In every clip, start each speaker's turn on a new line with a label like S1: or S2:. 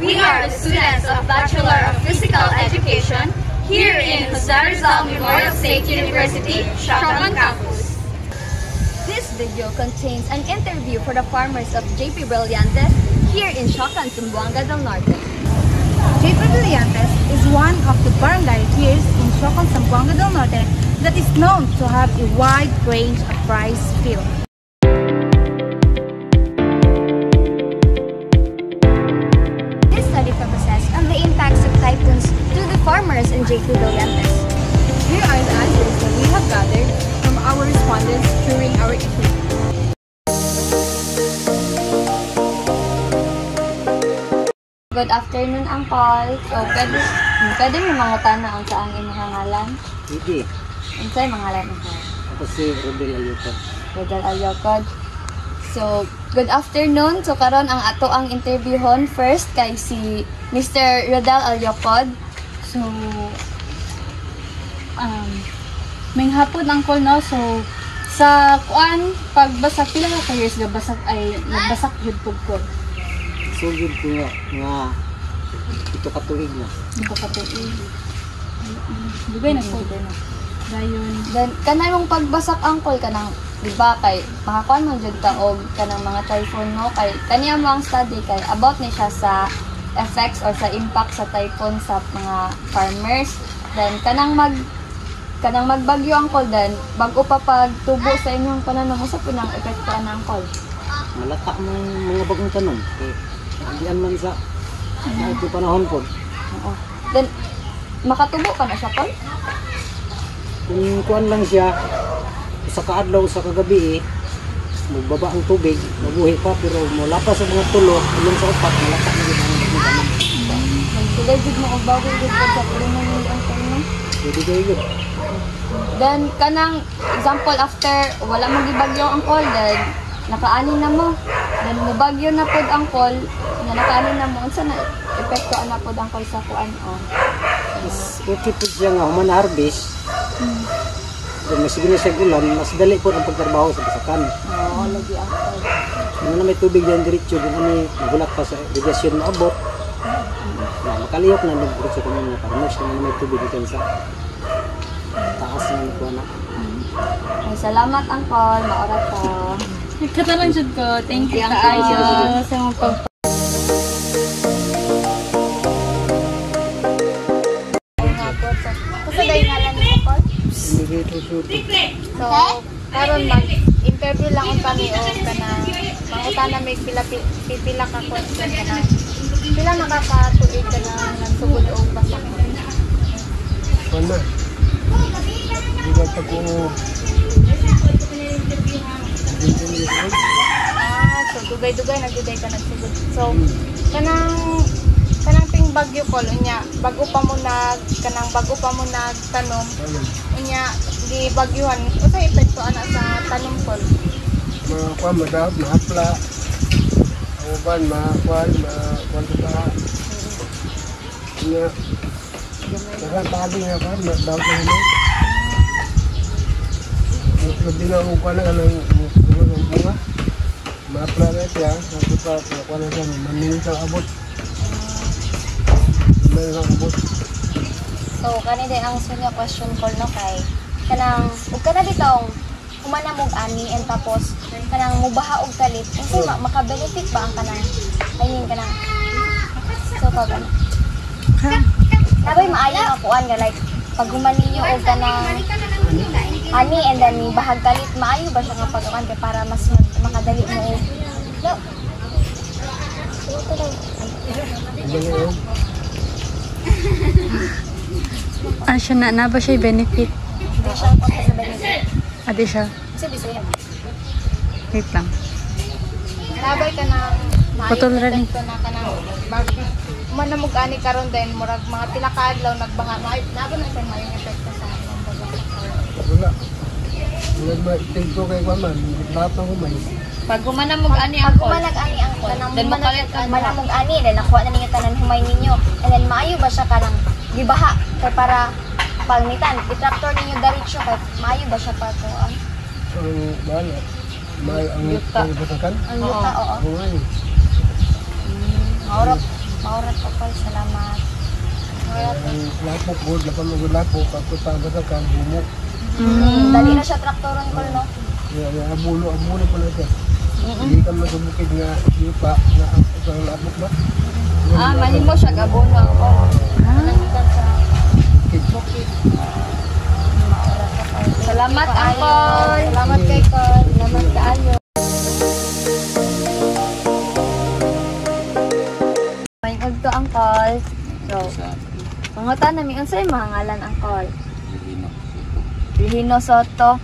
S1: We are the students of Bachelor of Physical Education here in Jose Rizal Memorial State University, Shotgun Campus.
S2: This video contains an interview for the farmers of JP Brillantes here in Shotgun, Zamboanga del Norte.
S3: JP Brillantes is one of the barangay here in Shotgun, Zamboanga del Norte that is known to have a wide range of rice fields.
S2: This study focuses on the impacts of typhoons to the farmers in JP Brillantes.
S3: Here are the answers that we have gathered from our respondents during our interview.
S2: Good afternoon, Uncle. So, pwede may mangutan na ang saang imahangalan?
S4: Sige.
S2: Ang sa'yo mangalan mo?
S4: Ako si Rodel Ayocod.
S2: Rodel Ayocod. So, good afternoon. So, karon ang ato ang interviewon first kay si Mr. Rodel Ayocod.
S5: So, may hapon Uncle, no? So, sa kuan pagbasak pila ka years gabasak ay nagbasak jud pugkod.
S4: Sugod ko nga ito katuig na.
S5: Dito ka tuig. Dugay na po na. Dayon.
S2: Then, kanay mong pagbasak, Uncle, kanang, di ba, kay makakuan mo dyan ka og kanang mga typhoon, no? Kay, kaniya mo ang study, kay about ni siya sa effects or sa impact sa typhoon sa mga farmers. Then, kanang magbagyo, Uncle, then, bago pa pagtubo sa inyong pananaw, sa pinang epekto na, Uncle?
S4: Malatak ng mga bagong tanom. Diyan man sa ito panahon po.
S2: Oo. Then, makatubo ka na siya, Paul?
S4: Kung kuan lang siya, sa kaadlaw sa kagabi magbaba ang tubig, mabuhi pa, pero mula pa sa mga tulo, ulong sa upat, malatak na din ang bagong tanom.
S2: Magsilay din mo ang bagong dito sa pulunan ng Uncle, no?
S4: Pwede kayo yun.
S2: Then, kanang example, after wala mong gibagyo ang call, then nakaani na mo. Then, mubagyo na pod ang call, na nakaani na mo. Unsa na epekto na pod ang call sa kuan, oh.
S4: Mas okay po siya nga, human harvest. Kung mas siguro siya ulan, mas dali po ang pagtrabaho sa basakan.
S2: Oo, lagi ang call.
S4: Ano na may tubig din diretso, doon kami nagulat pa sa irrigation na abot. Makaliyok na diretso kami mga farmers na may tubig dito sa taas na nakuha na.
S2: Ay, salamat ang call, maorat ka.
S5: Katalang jud ko. Thank you
S2: Ang
S5: kaayo
S2: call.
S5: sa mga pag
S2: Ay nga po. So, day ngalan mo, call? So, karon mag-interview lang ang kami o kanang mangutan na may pila ka question ka na. Pila nakakatuig ka na nagsugod o basak mo?
S4: Ano? Hindi ba ko
S3: So dugay-dugay nagduday ka nagsugod. So kanang ping bagyo ko unya bago pa mo nagtanom unya di bagyuhan usa epekto ana sa tanom ko.
S6: Mga madap mahapla uban makuan ba unya dapat tadi nga kan daw ko ni hindi na ko na ng bunga. Mapla na siya, sabi pa, kuha na siya, manin sa abot. Manin sa abot.
S2: So, kanina din ang sunya question call no kay kanang ug kana bitong humana mog ani and tapos kanang mubaha og kalit kasi maka-benefit ba ang kanang kanang so pag nabay maayo nga kuan nga like pag human ninyo og kanang ani and then bahag kalit maayo ba siya nga pag-ukan kay para mas makadali mo og no.
S5: siya na ba siya benefit?
S2: Hindi siya ang sa benefit.
S5: Adi siya.
S2: Kasi bisaya.
S5: Wait lang.
S3: Nabay ka nang
S5: Putol ra ni.
S3: na kanang manamog ani karon din murag mga pila ka adlaw nagbaha nabo na siya mayong epekto sa among pagbasak.
S6: Wala. Wala ba, tingin ko kay Waman, lahat ng humay.
S5: Pag humanamog ani
S2: Pag gumanag-ani ang kanang manamog ani then nakuha na ninyo tanan humay ninyo and then maayo ba siya kanang gibaha kay para pagnitan i-tractor ninyo diretso kay maayo ba siya para kuan
S6: Ang bahala. May ang
S5: Yuta.
S6: basakan.
S2: ang yuta oo
S6: Humay.
S2: maurot Maurat ko Col, salamat. Maurat ko.
S6: Ang lapok po, lapan mo lapok, kapag pabasa ka, bumok.
S2: Dali na siya traktoron Col, no?
S6: Abulo pala siya. Hindi ka na sa bukid nga lupa na ang lapok ba?
S2: Mahimo siya gabono ang Col. Nangitan sa bukid. Maurat ko Col. Salamat Angkol. Salamat kay Col. Salamat kaayo. May ugto Angkol. So, pangutan namin unsa yung mga ngalan Angkol? Virgino Soto.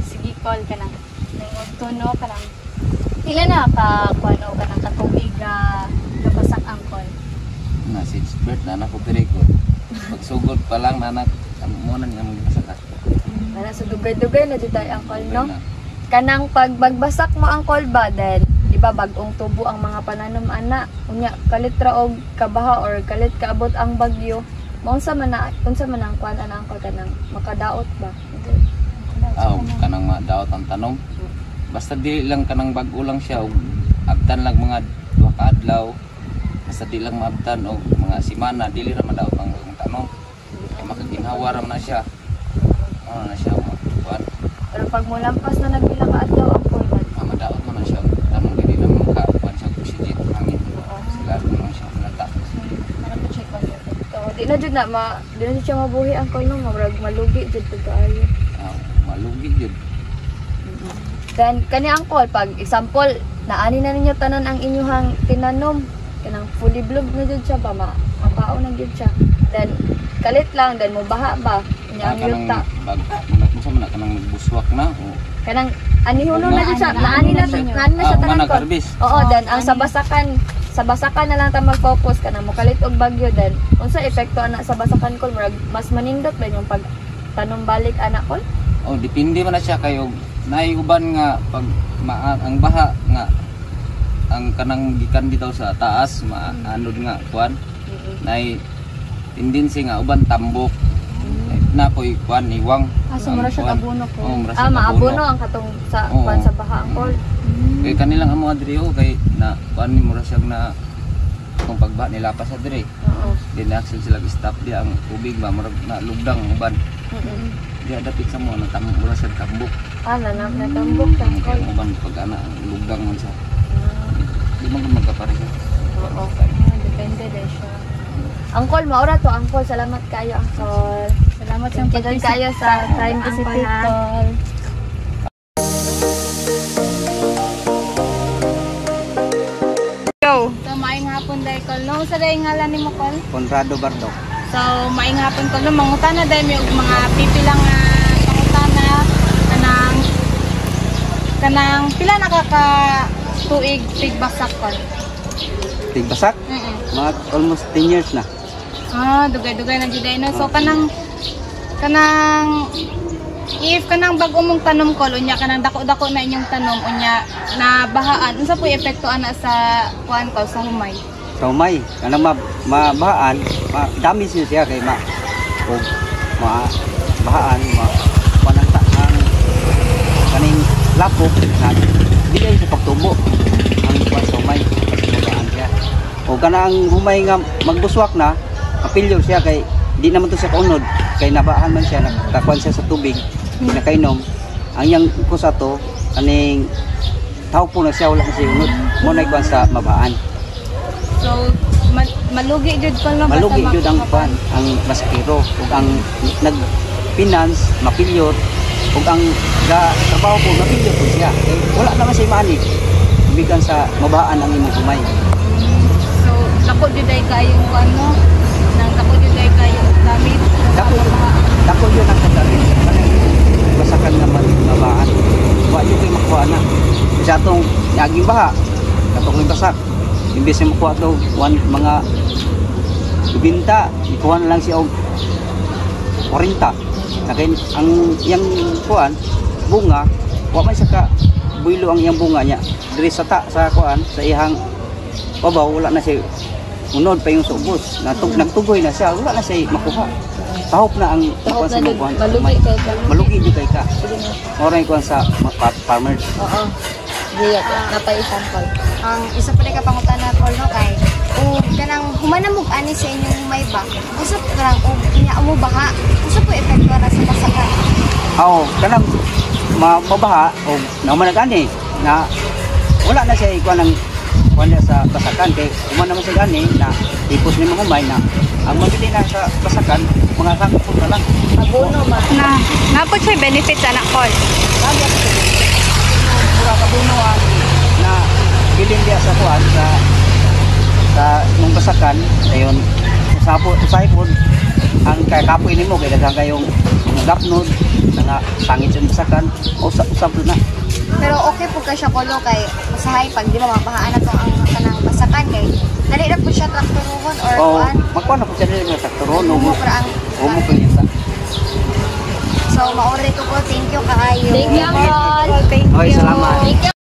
S2: Sige Col kanang ningugto no kanang pila na ka kuno kanang katubig nabasak Angkol.
S7: Na since birth na ako dire ko. Pagsugod pa lang nanak mo nang magbasak ako.
S2: Para sa dugay-dugay na jud tayo Angkol no. Kanang pagbagbasak mo Angkol ba then di ba bag-ong tubo ang mga pananom ana unya kalit ra og kabaha or kalit kaabot ang bagyo. Unsa man ang kuan ana Angkol kanang makadaot ba?
S7: Kanang madaot ang tanom. Basta di lang kanang bag-o lang siya og abtan lang mga 2 ka adlaw. Basta di lang maabtan og mga semana dili ra madaot ang tanom. Kay makaginhawa ra na siya. Na siya kuan.
S2: Pero pag mo lampas na nagpila ka adlaw Angkol man.
S7: Madaot man siya. Tanong dili na makakuan siya oxygen hangin. Sila man siya nata.
S2: Di na jud di na jud siya mabuhi Angkol no, malugi jud pud kaayo.
S7: Malugi jud.
S2: Then kani Angkol pag example naani na ninyo tanan ang inyong tinanom kanang fully bloom na jud siya ba mapao na jud siya. Then kalit lang then mo baha ba nya ang yuta.
S7: Unsa man kanang magbuswak na o
S2: Kanang anihuno na jud siya naani na siya tanan ko. Oo, then ang sa basakan na lang ta mag-focus kanang mo kalit og bagyo then unsa epekto ana sa basakan ko murag mas manindot ba yung pag tanom balik ana ko?
S7: Oh, depende man na siya kayo. Naay uban nga pag ang baha nga ang kanang gikan bitaw sa taas maanod nga kuan. Naay tendency nga uban tambok. Na koy kuan iwang.
S5: So mura siya abono ko.
S2: Maabono ang katong sa kuan sa baha ang kol.
S7: Kay kanilang amo adri kay na kuan ni mura siya na kung pagbaha nila pa sa dire.
S2: Oo.
S7: Then actually sila stop di ang tubig ba murag na lugdang uban. Di dapit sa mo na tamong mura siya tambok.
S2: Natambok sa kol.
S7: Kay uban pag ana lugdang man siya. Di man magkapare siya.
S2: Oo. Depende din siya. Angkol, maura to Angkol. Salamat kayo Angkol.
S5: Salamat sa
S2: Thank you kayo sa time visit Angkol.
S3: So, maayong hapon dahil Col. No, sa dahil ngalan ni mo Col?
S4: Conrado Bardo.
S3: So, maayong hapon Col. No, mangutana dahil may mga pipilang pangutana kanang pila nakaka-tuig tigbasak Col?
S4: Tigbasak? Mga almost 10 years na.
S3: Dugay-dugay na juday no. So, kanang if kanang bag mong tanom Col, unya kanang dako-dako na inyong tanom, unya na bahaan, unsa po epekto ana sa kuan Col sa humay?
S4: Sa humay, kanang mabahaan, damage siya kay bahaan, pananta ang kaning lapok na di ay sa pagtubo ang kuan sa humay kasi mabahaan siya. O kanang humay nga magbuswak na, apilyo siya kay di naman to sa kaunod kay nabahan man siya nakakuan siya sa tubig nakainom ang yang kusa to kaning tao po na siya wala na siya unod mo na ikuan sa mabaan.
S3: So malugi jud Col no,
S4: malugi jud ang kuan ang maskiro ug ang nag-finance mapilyot ug ang trabaho po mapilyot po siya kay wala naman siya maani bigan sa mabaan ang imong humay.
S3: So dako jud ay kayong kuan no nang dako jud ay kayong damit
S4: dako yun ang kadalit basakan nga mabaan wa yun kayo makuha na sa atong naging baha katong may basak imbes na makuha ito mga ibinta ikuha na lang siya og 40 ang yang kuan bunga wa man siya ka builo ang iyang bunga niya diri sa kuan sa ihang babaw wala na siya unod pa yung subos nagtugoy na siya wala na siya makuha tahop na ang
S2: malugi kay ka
S4: malugi jud kay ka oray kuan sa farmers.
S2: Gaya, napay isang call.
S8: Ang isa pa rin kapangutan na call no kay o kanang humanamog ani sa inyong may ba usap karang o inya mo baha usap po epekto na sa basakan.
S9: Kanang mabaha o naman nagani na wala na siya ikuha ng wala sa basakan kay umana naman siya gani na tipos ni mga humay na ang mabili na sa basakan mga kangkong na lang.
S2: Abono ba?
S3: Na po siya benefits anak call.
S9: Mura kabunuan na bilin dia sa kuan sa mong basakan ayon usay po ang kapoy nimo kay daghang kayong gapnod nga sangit sa basakan usap na.
S8: Pero okay po ka siya kolo kay usahay pag di ba mabahaan na tong ang kanang basakan kay dali ra po siya traktoruhon or kuan.
S9: Magkuan na po siya dili traktoron o mo pinita.
S8: So maori ko po thank you kaayo.
S2: Thank you, Call.
S8: Thank you.
S9: Okay, salamat.
S2: Thank you.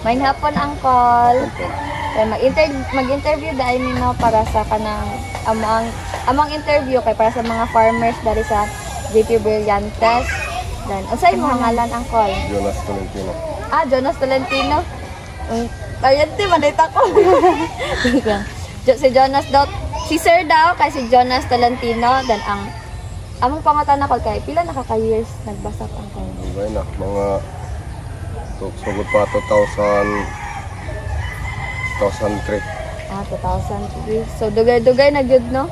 S2: May hapon ang call. Mag-interview dahil nino para sa kanang amang interview kay para sa mga farmers dari sa JP Brillantes. Dan unsay mga ngalan ang call?
S6: Jonas Tolentino.
S2: Jonas Tolentino. Ayan ti manita ko. Si Jonas daw, si Sir daw kay si Jonas Tolentino dan ang among pangutan na call kay pila na ka years nagbasak ang call.
S6: Okay na, mga sugod pa 2003.
S2: 2003. So dugay-dugay na gyud no.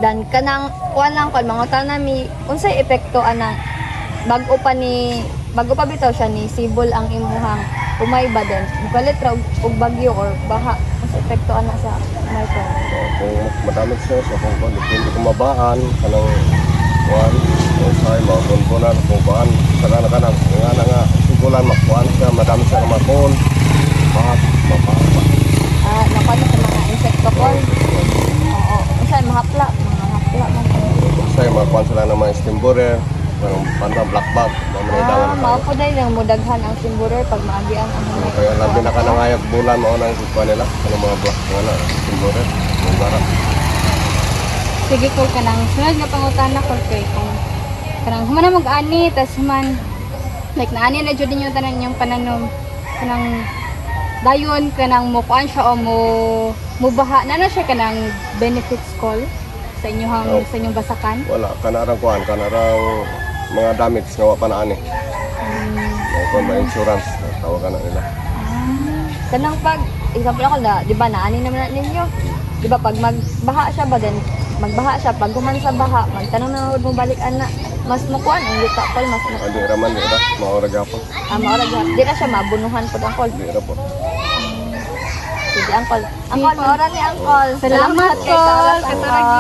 S2: Dan kanang kuan lang kon mangutan nami unsay epekto anang bago pa bitaw siya ni sibol ang imuhang umay ba din. Mukalit ra og bagyo or baha mas epekto ana sa umay ko.
S6: Kung madamit siya sa kung depende kung mabaan kanang kuan usay mapunpunan kung kuan kanang nga sigulan makuan siya madami siya makon bahat mapapa.
S2: Nakuha sa mga insekto call. Oo. Unsay mahapla man.
S6: Usay makuan sila ng mga steam borer ng panda black bag mamanidangan.
S2: Mao po dai nang mudaghan ang simburer pag maagian ang humay.
S6: Kaya labi na kanangayag bulan mao nang kuan nila kanang mga black wala steam borer ng bara.
S5: Sige ko kanang sunod nga pangutana ko kay kung kanang humana mag-ani tas man like naani na jud ninyo tanan yung pananom kanang dayon kanang mo kuan siya o mubaha na siya kanang benefits call sa inyong basakan.
S6: Wala kanarang kuan kanarang mga damage nga wa pa naani. Kung may insurance tawagan na nila.
S2: Kanang pag example ako na, di ba naani naman na ninyo? Di ba pag magbaha siya ba din magbaha siya pag human sa baha magtanong na mo balik ana mas mukuan ang yuta call mas
S6: Di raman di ra maorag gapon.
S2: maorag di na siya mabunuhan pud ang call.
S6: Di ra po.
S2: Sige ang call maora ni ang call.
S5: Salamat
S2: kay
S5: call.
S2: Kataragi.